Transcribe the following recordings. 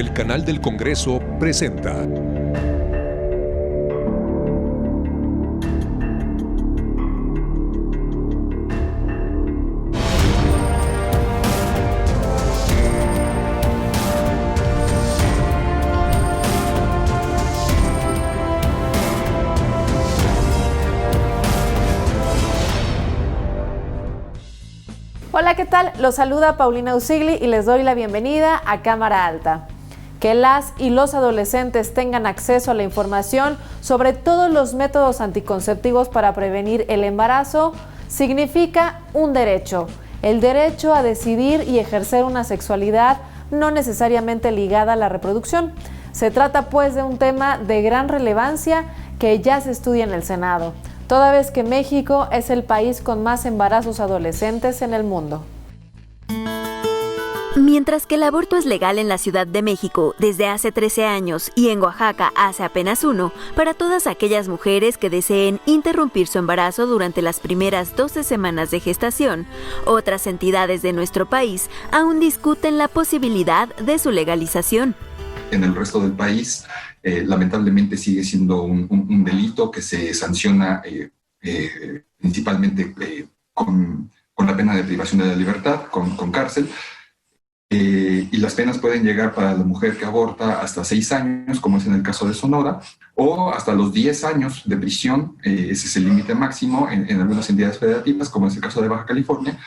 El Canal del Congreso presenta Hola, ¿qué tal? Los saluda Paulina Usigli y les doy la bienvenida a Cámara Alta. Que las y los adolescentes tengan acceso a la información sobre todos los métodos anticonceptivos para prevenir el embarazo significa un derecho, el derecho a decidir y ejercer una sexualidad no necesariamente ligada a la reproducción. Se trata pues de un tema de gran relevancia que ya se estudia en el Senado, toda vez que México es el país con más embarazos adolescentes en el mundo. Mientras que el aborto es legal en la Ciudad de México desde hace 13 años y en Oaxaca hace apenas 1, para todas aquellas mujeres que deseen interrumpir su embarazo durante las primeras 12 semanas de gestación, otras entidades de nuestro país aún discuten la posibilidad de su legalización. En el resto del país, lamentablemente sigue siendo un delito que se sanciona principalmente con la pena de privación de la libertad, con cárcel. Y las penas pueden llegar para la mujer que aborta hasta 6 años, como es en el caso de Sonora, o hasta los 10 años de prisión, ese es el límite máximo en algunas entidades federativas, como es el caso de Baja California,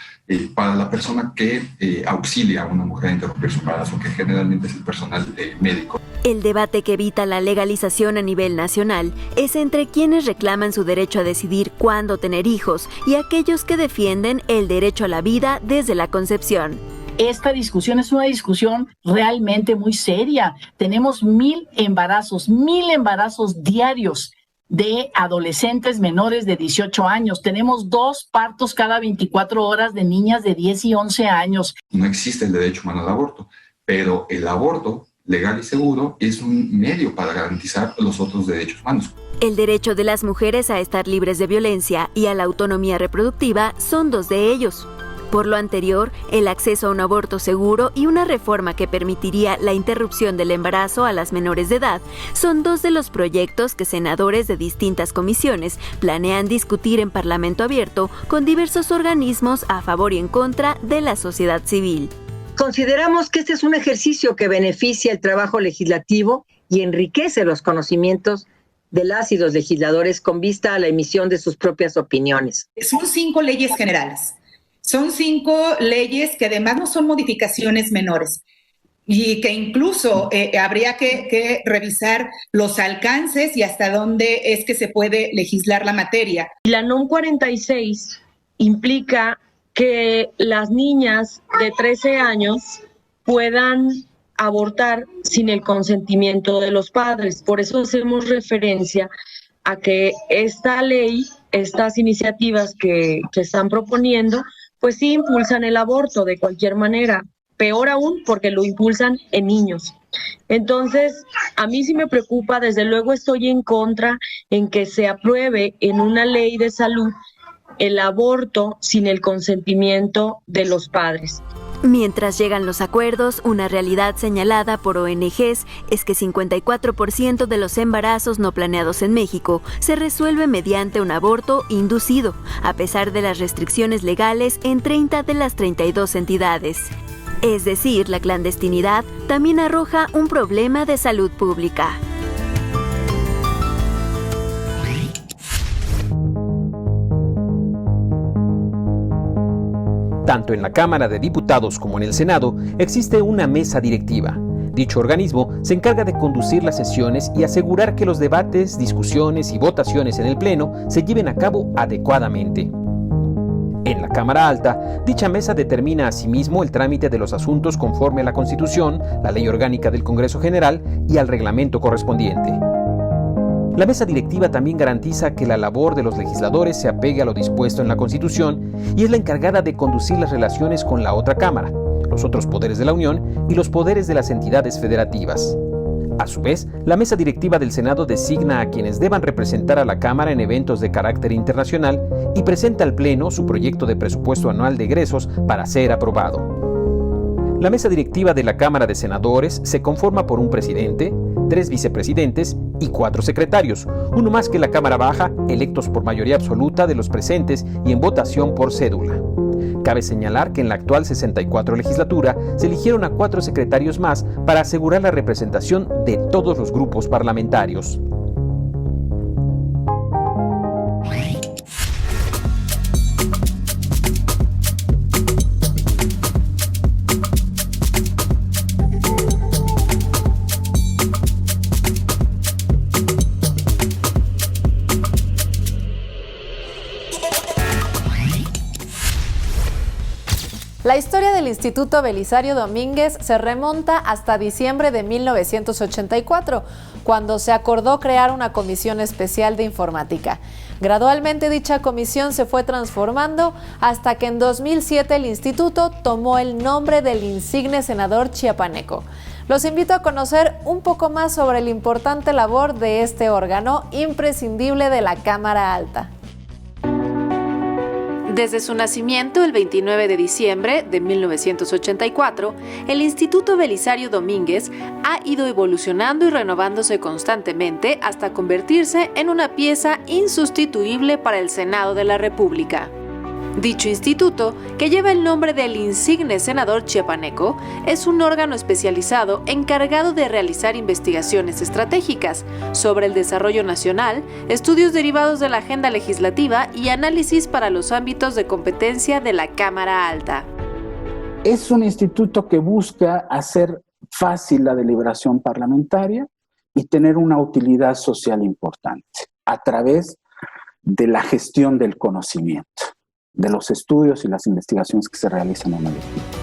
para la persona que auxilia a una mujer a interrumpir su embarazo, que generalmente es el personal médico. El debate que evita la legalización a nivel nacional es entre quienes reclaman su derecho a decidir cuándo tener hijos y aquellos que defienden el derecho a la vida desde la concepción. Esta discusión es una discusión realmente muy seria. Tenemos 1,000 embarazos diarios de adolescentes menores de 18 años. Tenemos 2 partos cada 24 horas de niñas de 10 y 11 años. No existe el derecho humano al aborto, pero el aborto legal y seguro es un medio para garantizar los otros derechos humanos. El derecho de las mujeres a estar libres de violencia y a la autonomía reproductiva son 2 de ellos. Por lo anterior, el acceso a un aborto seguro y una reforma que permitiría la interrupción del embarazo a las menores de edad son 2 de los proyectos que senadores de distintas comisiones planean discutir en Parlamento abierto con diversos organismos a favor y en contra de la sociedad civil. Consideramos que este es un ejercicio que beneficia el trabajo legislativo y enriquece los conocimientos de las y los legisladores con vista a la emisión de sus propias opiniones. Son 5 leyes generales. Son 5 leyes que además no son modificaciones menores y que incluso habría que revisar los alcances y hasta dónde es que se puede legislar la materia. La NOM 46 implica que las niñas de 13 años puedan abortar sin el consentimiento de los padres. Por eso hacemos referencia a que esta ley, estas iniciativas que están proponiendo, pues sí impulsan el aborto de cualquier manera, peor aún porque lo impulsan en niños. Entonces, a mí sí me preocupa, desde luego estoy en contra en que se apruebe en una ley de salud el aborto sin el consentimiento de los padres. Mientras llegan los acuerdos, una realidad señalada por ONGs es que 54% de los embarazos no planeados en México se resuelve mediante un aborto inducido, a pesar de las restricciones legales en 30 de las 32 entidades. Es decir, la clandestinidad también arroja un problema de salud pública. Tanto en la Cámara de Diputados como en el Senado existe una mesa directiva. Dicho organismo se encarga de conducir las sesiones y asegurar que los debates, discusiones y votaciones en el Pleno se lleven a cabo adecuadamente. En la Cámara Alta, dicha mesa determina asimismo el trámite de los asuntos conforme a la Constitución, la Ley Orgánica del Congreso General y al reglamento correspondiente. La mesa directiva también garantiza que la labor de los legisladores se apegue a lo dispuesto en la Constitución y es la encargada de conducir las relaciones con la otra Cámara, los otros poderes de la Unión y los poderes de las entidades federativas. A su vez, la mesa directiva del Senado designa a quienes deban representar a la Cámara en eventos de carácter internacional y presenta al Pleno su proyecto de presupuesto anual de egresos para ser aprobado. La mesa directiva de la Cámara de Senadores se conforma por un presidente, 3 vicepresidentes y 4 secretarios, uno más que la Cámara Baja, electos por mayoría absoluta de los presentes y en votación por cédula. Cabe señalar que en la actual 64 legislatura se eligieron a 4 secretarios más para asegurar la representación de todos los grupos parlamentarios. La historia del Instituto Belisario Domínguez se remonta hasta diciembre de 1984, cuando se acordó crear una comisión especial de informática. Gradualmente dicha comisión se fue transformando hasta que en 2007 el instituto tomó el nombre del insigne senador chiapaneco. Los invito a conocer un poco más sobre la importante labor de este órgano imprescindible de la Cámara Alta. Desde su nacimiento, el 29 de diciembre de 1984, el Instituto Belisario Domínguez ha ido evolucionando y renovándose constantemente hasta convertirse en una pieza insustituible para el Senado de la República. Dicho instituto, que lleva el nombre del insigne senador chiapaneco, es un órgano especializado encargado de realizar investigaciones estratégicas sobre el desarrollo nacional, estudios derivados de la agenda legislativa y análisis para los ámbitos de competencia de la Cámara Alta. Es un instituto que busca hacer fácil la deliberación parlamentaria y tener una utilidad social importante a través de la gestión del conocimiento, de los estudios y las investigaciones que se realizan en el instituto.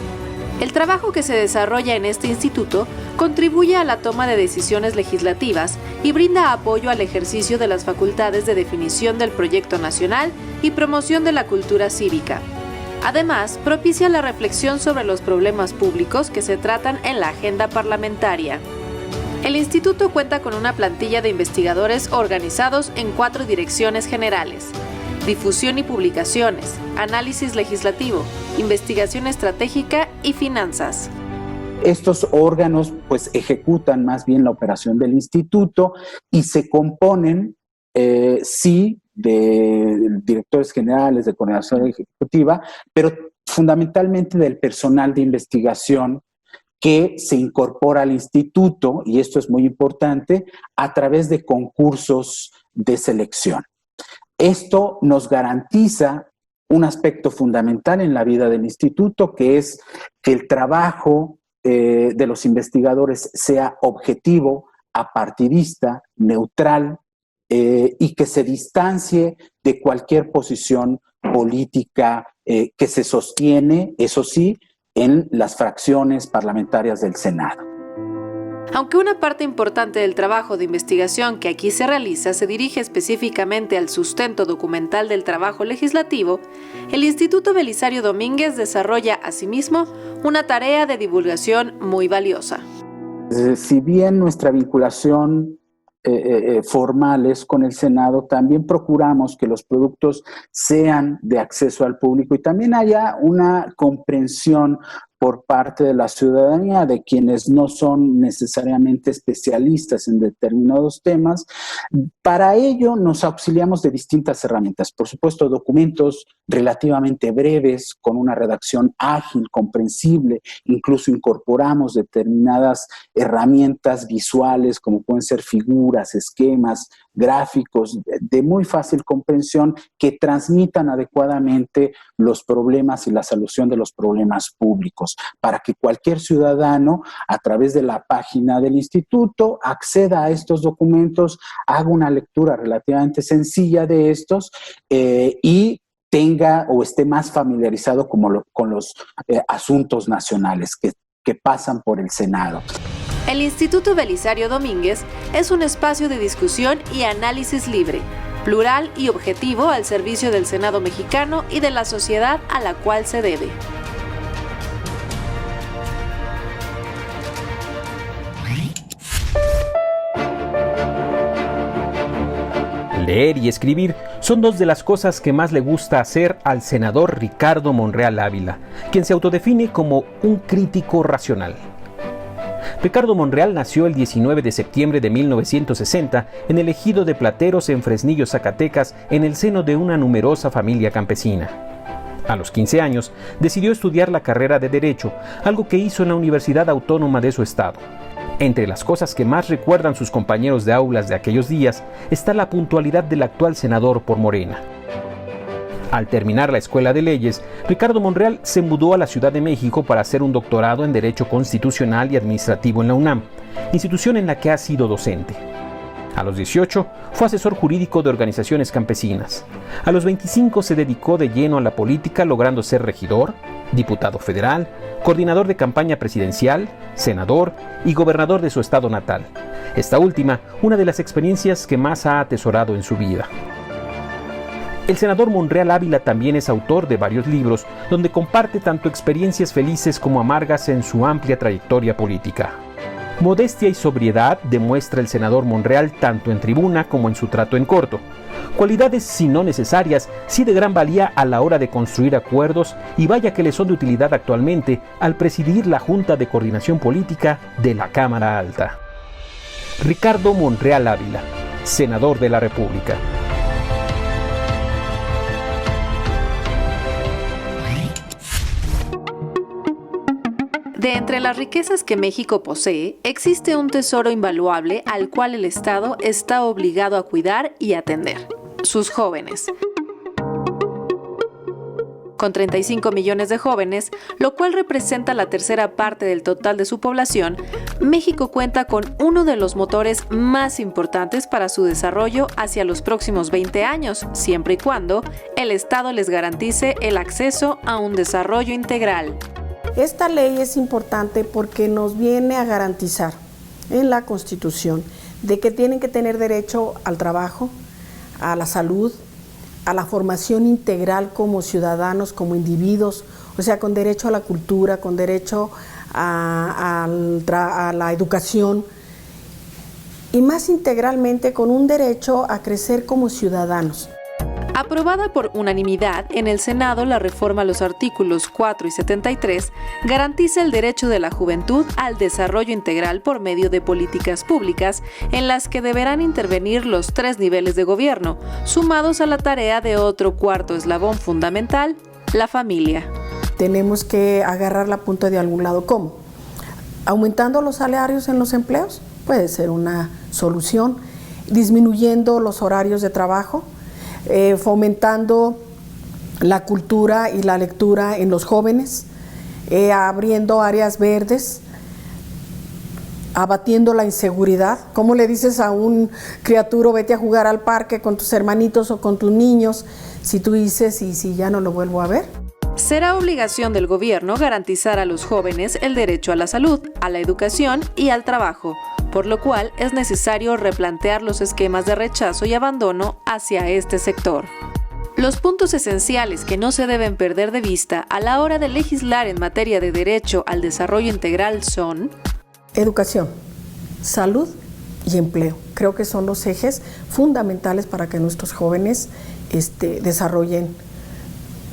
El trabajo que se desarrolla en este instituto contribuye a la toma de decisiones legislativas y brinda apoyo al ejercicio de las facultades de definición del proyecto nacional y promoción de la cultura cívica. Además, propicia la reflexión sobre los problemas públicos que se tratan en la agenda parlamentaria. El instituto cuenta con una plantilla de investigadores organizados en 4 direcciones generales: difusión y publicaciones, análisis legislativo, investigación estratégica y finanzas. Estos órganos pues ejecutan más bien la operación del instituto y se componen sí de directores generales, de coordinación ejecutiva, pero fundamentalmente del personal de investigación que se incorpora al instituto, y esto es muy importante, a través de concursos de selección. Esto nos garantiza un aspecto fundamental en la vida del instituto, que es que el trabajo de los investigadores sea objetivo, apartidista, neutral, y que se distancie de cualquier posición política que se sostiene, eso sí, en las fracciones parlamentarias del Senado. Aunque una parte importante del trabajo de investigación que aquí se realiza se dirige específicamente al sustento documental del trabajo legislativo, el Instituto Belisario Domínguez desarrolla asimismo una tarea de divulgación muy valiosa. Si bien nuestra vinculación formal es con el Senado, también procuramos que los productos sean de acceso al público y también haya una comprensión por parte de la ciudadanía, de quienes no son necesariamente especialistas en determinados temas. Para ello nos auxiliamos de distintas herramientas. Por supuesto, documentos relativamente breves, con una redacción ágil, comprensible. Incluso incorporamos determinadas herramientas visuales, como pueden ser figuras, esquemas, gráficos, de muy fácil comprensión, que transmitan adecuadamente los problemas y la solución de los problemas públicos, para que cualquier ciudadano, a través de la página del instituto, acceda a estos documentos, haga una lectura relativamente sencilla de estos y tenga o esté más familiarizado con los asuntos nacionales que pasan por el Senado. El Instituto Belisario Domínguez es un espacio de discusión y análisis libre, plural y objetivo al servicio del Senado mexicano y de la sociedad a la cual se debe. Leer y escribir son son dos de las cosas que más le gusta hacer al senador Ricardo Monreal Ávila, quien se autodefine como un crítico racional. Ricardo Monreal nació el 19 de septiembre de 1960 en el ejido de Plateros en Fresnillo, Zacatecas, en el seno de una numerosa familia campesina. A los 15 años decidió estudiar la carrera de Derecho, algo que hizo en la Universidad Autónoma de su estado. Entre las cosas que más recuerdan sus compañeros de aulas de aquellos días está la puntualidad del actual senador por Morena. Al terminar la Escuela de Leyes, Ricardo Monreal se mudó a la Ciudad de México para hacer un doctorado en Derecho Constitucional y Administrativo en la UNAM, institución en la que ha sido docente. A los 18 fue asesor jurídico de organizaciones campesinas. A los 25 se dedicó de lleno a la política, logrando ser regidor, diputado federal, coordinador de campaña presidencial, senador y gobernador de su estado natal. Esta última, una de las experiencias que más ha atesorado en su vida. El senador Monreal Ávila también es autor de varios libros donde comparte tanto experiencias felices como amargas en su amplia trayectoria política. Modestia y sobriedad demuestra el senador Monreal tanto en tribuna como en su trato en corto. Cualidades, si no necesarias, sí de gran valía a la hora de construir acuerdos, y vaya que le son de utilidad actualmente al presidir la Junta de Coordinación Política de la Cámara Alta. Ricardo Monreal Ávila, senador de la República. De entre las riquezas que México posee, existe un tesoro invaluable al cual el Estado está obligado a cuidar y atender: sus jóvenes. Con 35 millones de jóvenes, lo cual representa la tercera parte del total de su población, México cuenta con uno de los motores más importantes para su desarrollo hacia los próximos 20 años, siempre y cuando el Estado les garantice el acceso a un desarrollo integral. Esta ley es importante porque nos viene a garantizar en la Constitución de que tienen que tener derecho al trabajo, a la salud, a la formación integral como ciudadanos, como individuos, o sea, con derecho a la cultura, con derecho a la educación, y más integralmente con un derecho a crecer como ciudadanos. Aprobada por unanimidad en el Senado, la reforma a los artículos 4 y 73 garantiza el derecho de la juventud al desarrollo integral por medio de políticas públicas en las que deberán intervenir los 3 niveles de gobierno, sumados a la tarea de otro cuarto eslabón fundamental, la familia. Tenemos que agarrar la punta de algún lado. ¿Cómo? Aumentando los salarios en los empleos, puede ser una solución, disminuyendo los horarios de trabajo, fomentando la cultura y la lectura en los jóvenes, abriendo áreas verdes, abatiendo la inseguridad. ¿Cómo le dices a un criaturo vete a jugar al parque con tus hermanitos o con tus niños si tú dices y si ya no lo vuelvo a ver? Será obligación del gobierno garantizar a los jóvenes el derecho a la salud, a la educación y al trabajo, por lo cual es necesario replantear los esquemas de rechazo y abandono hacia este sector. Los puntos esenciales que no se deben perder de vista a la hora de legislar en materia de derecho al desarrollo integral son: educación, salud y empleo. Creo que son los ejes fundamentales para que nuestros jóvenes desarrollen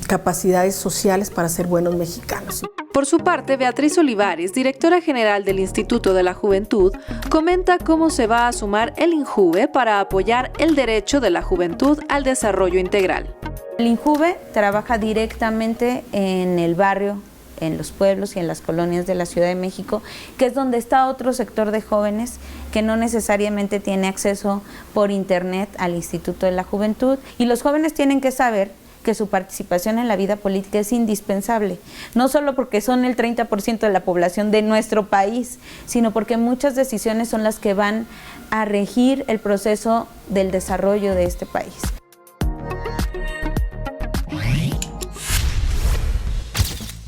capacidades sociales para ser buenos mexicanos. Por su parte, Beatriz Olivares, directora general del Instituto de la Juventud, comenta cómo se va a sumar el INJUVE para apoyar el derecho de la juventud al desarrollo integral. El INJUVE trabaja directamente en el barrio, en los pueblos y en las colonias de la Ciudad de México, que es donde está otro sector de jóvenes que no necesariamente tiene acceso por internet al Instituto de la Juventud, y los jóvenes tienen que saber que su participación en la vida política es indispensable, no solo porque son el 30% de la población de nuestro país, sino porque muchas decisiones son las que van a regir el proceso del desarrollo de este país.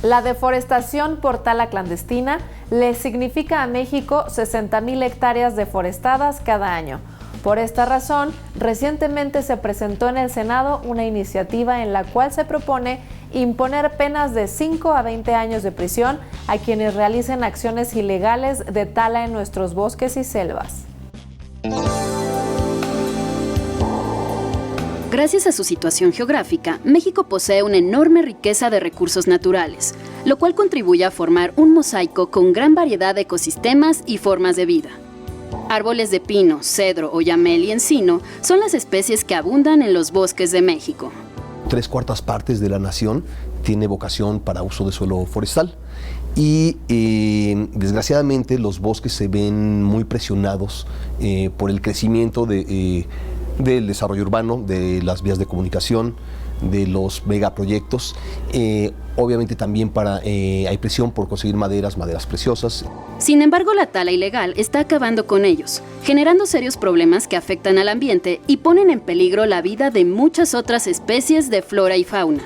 La deforestación por tala clandestina le significa a México 60,000 hectáreas deforestadas cada año. Por esta razón, recientemente se presentó en el Senado una iniciativa en la cual se propone imponer penas de 5 a 20 años de prisión a quienes realicen acciones ilegales de tala en nuestros bosques y selvas. Gracias a su situación geográfica, México posee una enorme riqueza de recursos naturales, lo cual contribuye a formar un mosaico con gran variedad de ecosistemas y formas de vida. Árboles de pino, cedro, oyamel y encino son las especies que abundan en los bosques de México. 3/4 partes de la nación tiene vocación para uso de suelo forestal y desgraciadamente los bosques se ven muy presionados por el crecimiento del desarrollo urbano, de las vías de comunicación, de los megaproyectos. Obviamente también hay presión por conseguir maderas preciosas. Sin embargo, la tala ilegal está acabando con ellos, generando serios problemas que afectan al ambiente y ponen en peligro la vida de muchas otras especies de flora y fauna.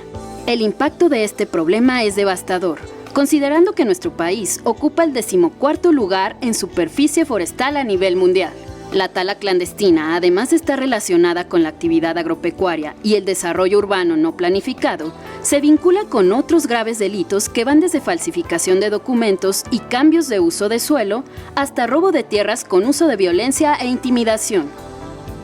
El impacto de este problema es devastador, considerando que nuestro país ocupa el 14º lugar en superficie forestal a nivel mundial. La tala clandestina, además de estar relacionada con la actividad agropecuaria y el desarrollo urbano no planificado, se vincula con otros graves delitos que van desde falsificación de documentos y cambios de uso de suelo hasta robo de tierras con uso de violencia e intimidación.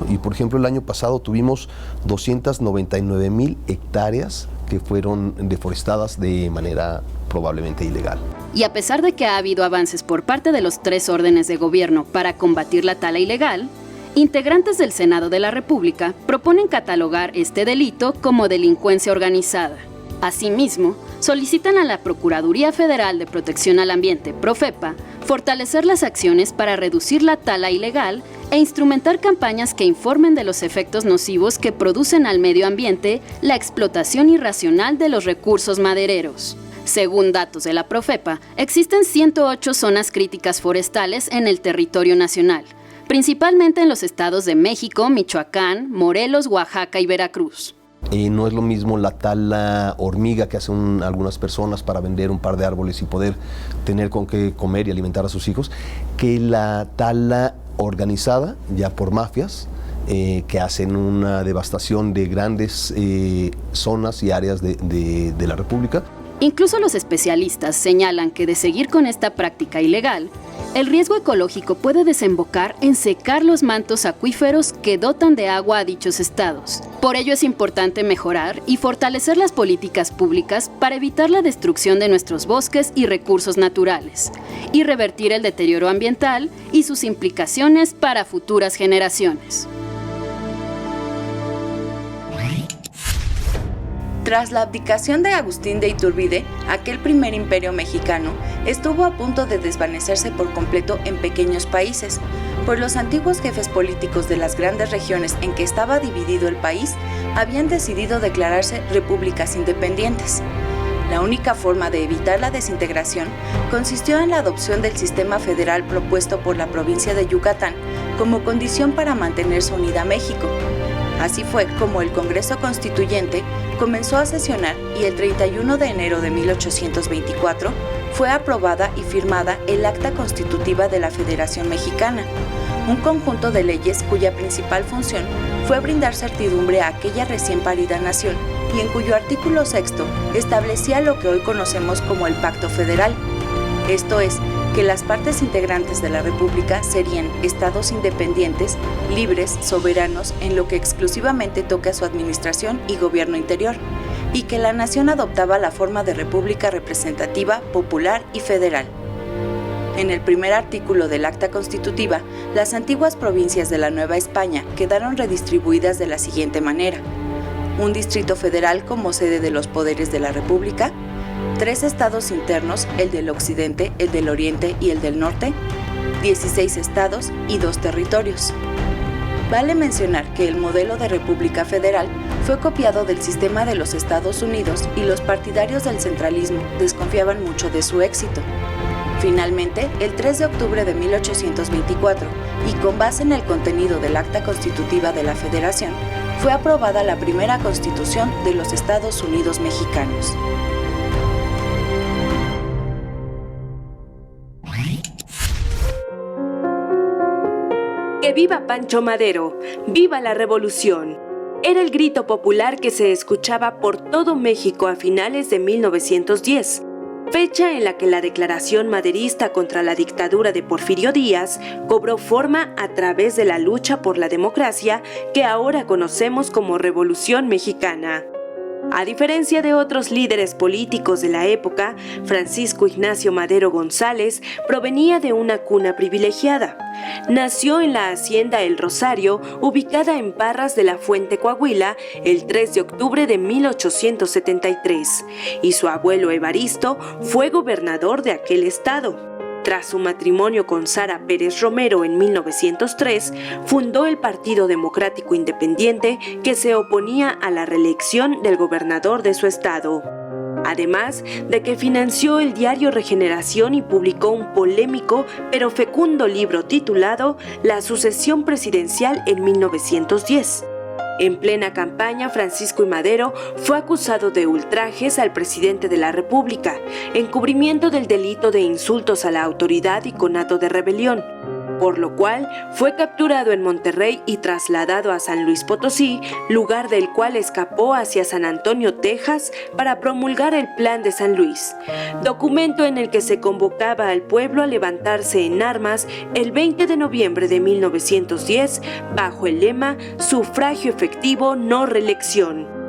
Y por ejemplo, el año pasado tuvimos 299,000 hectáreas que fueron deforestadas de manera probablemente ilegal. Y a pesar de que ha habido avances por parte de los 3 órdenes de gobierno para combatir la tala ilegal, integrantes del Senado de la República proponen catalogar este delito como delincuencia organizada. Asimismo, solicitan a la Procuraduría Federal de Protección al Ambiente, Profepa, fortalecer las acciones para reducir la tala ilegal e instrumentar campañas que informen de los efectos nocivos que producen al medio ambiente la explotación irracional de los recursos madereros. Según datos de la Profepa, existen 108 zonas críticas forestales en el territorio nacional, principalmente en los estados de México, Michoacán, Morelos, Oaxaca y Veracruz. No es lo mismo la tala hormiga que hacen algunas personas para vender un par de árboles y poder tener con qué comer y alimentar a sus hijos, que la tala organizada ya por mafias que hacen una devastación de grandes zonas y áreas de la República. Incluso los especialistas señalan que de seguir con esta práctica ilegal, el riesgo ecológico puede desembocar en secar los mantos acuíferos que dotan de agua a dichos estados. Por ello es importante mejorar y fortalecer las políticas públicas para evitar la destrucción de nuestros bosques y recursos naturales, y revertir el deterioro ambiental y sus implicaciones para futuras generaciones. Tras la abdicación de Agustín de Iturbide, aquel primer imperio mexicano estuvo a punto de desvanecerse por completo en pequeños países, pues los antiguos jefes políticos de las grandes regiones en que estaba dividido el país habían decidido declararse repúblicas independientes. La única forma de evitar la desintegración consistió en la adopción del sistema federal propuesto por la provincia de Yucatán como condición para mantenerse unida a México. Así fue como el Congreso Constituyente comenzó a sesionar y el 31 de enero de 1824 fue aprobada y firmada el Acta Constitutiva de la Federación Mexicana, un conjunto de leyes cuya principal función fue brindar certidumbre a aquella recién parida nación y en cuyo artículo 6 establecía lo que hoy conocemos como el Pacto Federal. Esto es, que las partes integrantes de la República serían estados independientes, libres, soberanos en lo que exclusivamente toca a su administración y gobierno interior, y que la nación adoptaba la forma de república representativa, popular y federal. En el primer artículo del Acta Constitutiva, las antiguas provincias de la Nueva España quedaron redistribuidas de la siguiente manera: un distrito federal como sede de los poderes de la República, 3 estados internos, el del occidente, el del oriente y el del norte, 16 estados y 2 territorios. Vale mencionar que el modelo de República Federal fue copiado del sistema de los Estados Unidos y los partidarios del centralismo desconfiaban mucho de su éxito. Finalmente, el 3 de octubre de 1824, y con base en el contenido del Acta Constitutiva de la Federación, fue aprobada la primera Constitución de los Estados Unidos mexicanos. ¡Que viva Pancho Madero! ¡Viva la revolución! Era el grito popular que se escuchaba por todo México a finales de 1910. fecha en la que la declaración maderista contra la dictadura de Porfirio Díaz cobró forma a través de la lucha por la democracia que ahora conocemos como Revolución Mexicana. A diferencia de otros líderes políticos de la época, Francisco Ignacio Madero González provenía de una cuna privilegiada. Nació en la hacienda El Rosario, ubicada en Parras de la Fuente, Coahuila, el 3 de octubre de 1873, y su abuelo Evaristo fue gobernador de aquel estado. Tras su matrimonio con Sara Pérez Romero en 1903, fundó el Partido Democrático Independiente, que se oponía a la reelección del gobernador de su estado. Además de que financió el diario Regeneración y publicó un polémico pero fecundo libro titulado La sucesión presidencial en 1910. En plena campaña, Francisco I. Madero fue acusado de ultrajes al presidente de la República, encubrimiento del delito de insultos a la autoridad y conato de rebelión, por lo cual fue capturado en Monterrey y trasladado a San Luis Potosí, lugar del cual escapó hacia San Antonio, Texas, para promulgar el Plan de San Luis, documento en el que se convocaba al pueblo a levantarse en armas el 20 de noviembre de 1910 bajo el lema Sufragio efectivo, no reelección.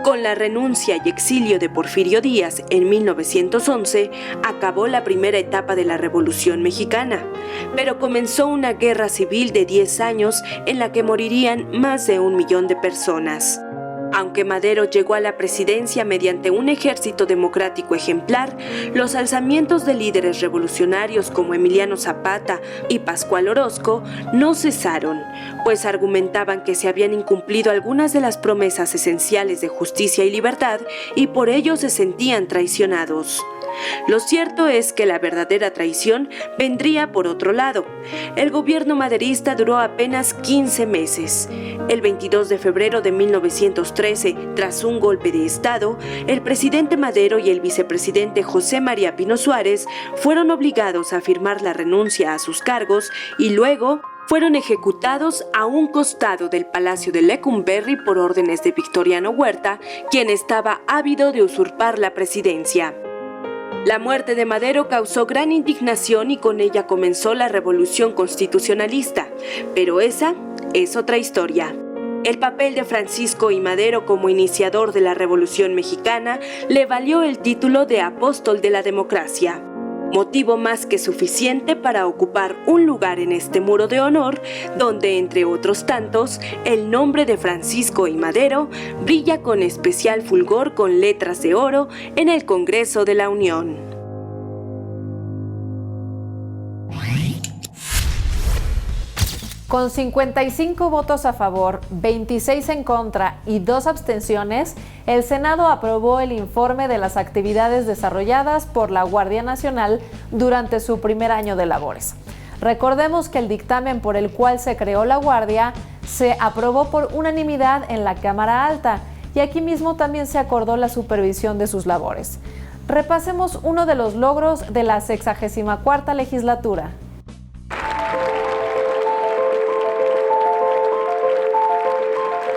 Con la renuncia y exilio de Porfirio Díaz en 1911, acabó la primera etapa de la Revolución Mexicana, pero comenzó una guerra civil de 10 años en la que morirían más de 1 millón de personas. Aunque Madero llegó a la presidencia mediante un ejército democrático ejemplar, los alzamientos de líderes revolucionarios como Emiliano Zapata y Pascual Orozco no cesaron, pues argumentaban que se habían incumplido algunas de las promesas esenciales de justicia y libertad y por ello se sentían traicionados. Lo cierto es que la verdadera traición vendría por otro lado. El gobierno maderista duró apenas 15 meses. El 22 de febrero de 1913, tras un golpe de Estado, el presidente Madero y el vicepresidente José María Pino Suárez fueron obligados a firmar la renuncia a sus cargos y luego fueron ejecutados a un costado del Palacio de Lecumberri por órdenes de Victoriano Huerta, quien estaba ávido de usurpar la presidencia. La muerte de Madero causó gran indignación y con ella comenzó la revolución constitucionalista, pero esa es otra historia. El papel de Francisco I. Madero como iniciador de la Revolución Mexicana le valió el título de Apóstol de la Democracia, motivo más que suficiente para ocupar un lugar en este muro de honor, donde, entre otros tantos, el nombre de Francisco I. Madero brilla con especial fulgor con letras de oro en el Congreso de la Unión. Con 55 votos a favor, 26 en contra y 2 abstenciones, el Senado aprobó el informe de las actividades desarrolladas por la Guardia Nacional durante su primer año de labores. Recordemos que el dictamen por el cual se creó la Guardia se aprobó por unanimidad en la Cámara Alta y aquí mismo también se acordó la supervisión de sus labores. Repasemos uno de los logros de la 64ª legislatura.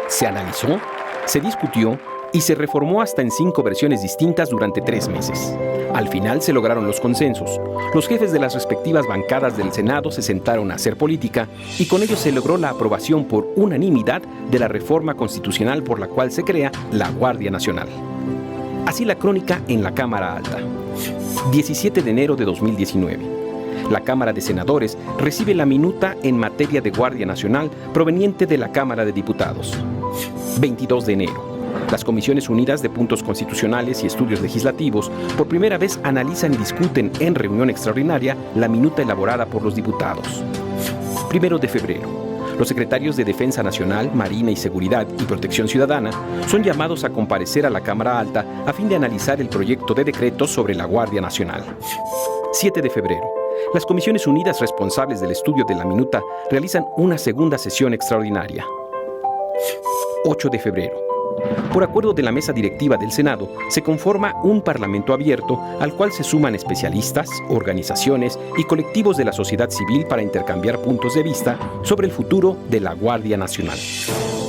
Se analizó, se discutió y se reformó hasta en 5 versiones distintas durante 3 meses. Al final se lograron los consensos. Los jefes de las respectivas bancadas del Senado se sentaron a hacer política y con ello se logró la aprobación por unanimidad de la reforma constitucional por la cual se crea la Guardia Nacional. Así la crónica en la Cámara Alta. 17 de enero de 2019. La Cámara de Senadores recibe la minuta en materia de Guardia Nacional proveniente de la Cámara de Diputados. 22 de enero. Las Comisiones Unidas de Puntos Constitucionales y Estudios Legislativos por primera vez analizan y discuten en reunión extraordinaria la minuta elaborada por los diputados. 1 de febrero. Los secretarios de Defensa Nacional, Marina y Seguridad y Protección Ciudadana son llamados a comparecer a la Cámara Alta a fin de analizar el proyecto de decreto sobre la Guardia Nacional. 7 de febrero. Las Comisiones Unidas responsables del estudio de la minuta realizan una segunda sesión extraordinaria. 8 de febrero. Por acuerdo de la mesa directiva del Senado, se conforma un parlamento abierto al cual se suman especialistas, organizaciones y colectivos de la sociedad civil para intercambiar puntos de vista sobre el futuro de la Guardia Nacional.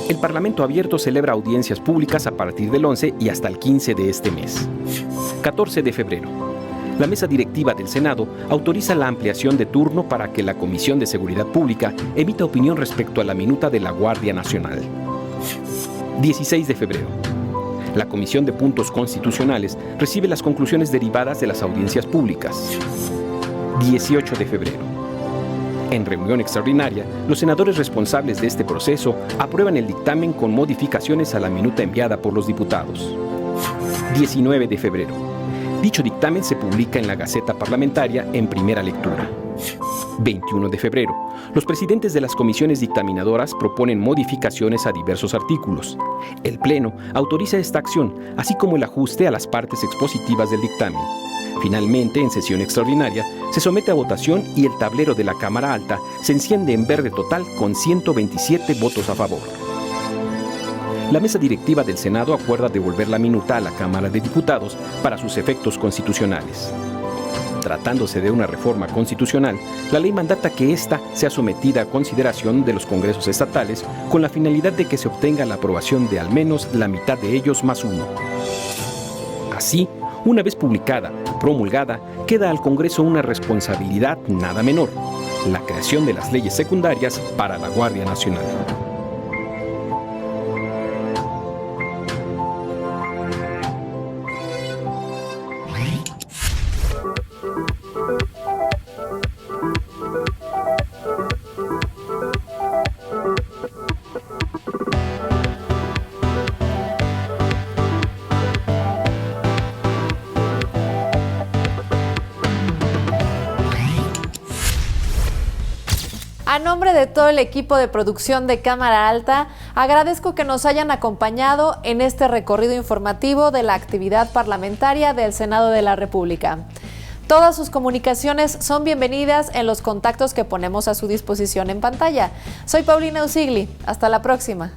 El Parlamento abierto celebra audiencias públicas a partir del 11 y hasta el 15 de este mes. 14 de febrero. la mesa directiva del Senado autoriza la ampliación de turno para que la Comisión de Seguridad Pública emita opinión respecto a la minuta de la Guardia Nacional. 16 de febrero. La Comisión de Puntos Constitucionales recibe las conclusiones derivadas de las audiencias públicas. 18 de febrero. En reunión extraordinaria, los senadores responsables de este proceso aprueban el dictamen con modificaciones a la minuta enviada por los diputados. 19 de febrero. Dicho dictamen se publica en la Gaceta Parlamentaria en primera lectura. 21 de febrero. Los presidentes de las comisiones dictaminadoras proponen modificaciones a diversos artículos. El Pleno autoriza esta acción, así como el ajuste a las partes expositivas del dictamen. Finalmente, en sesión extraordinaria, se somete a votación y el tablero de la Cámara Alta se enciende en verde total con 127 votos a favor. La mesa directiva del Senado acuerda devolver la minuta a la Cámara de Diputados para sus efectos constitucionales. Tratándose de una reforma constitucional, la ley mandata que ésta sea sometida a consideración de los congresos estatales con la finalidad de que se obtenga la aprobación de al menos la mitad de ellos más uno. Así, una vez publicada y promulgada, queda al Congreso una responsabilidad nada menor: la creación de las leyes secundarias para la Guardia Nacional. A nombre de todo el equipo de producción de Cámara Alta, agradezco que nos hayan acompañado en este recorrido informativo de la actividad parlamentaria del Senado de la República. Todas sus comunicaciones son bienvenidas en los contactos que ponemos a su disposición en pantalla. Soy Paulina Usigli. Hasta la próxima.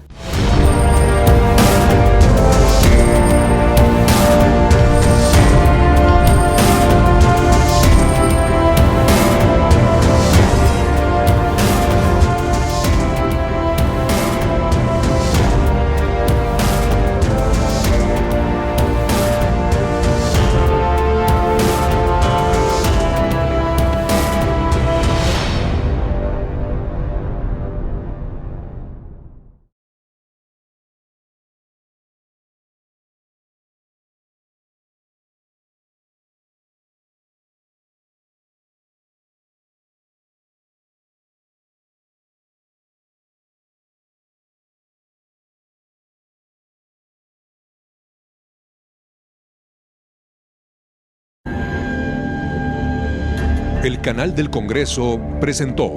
El canal del Congreso presentó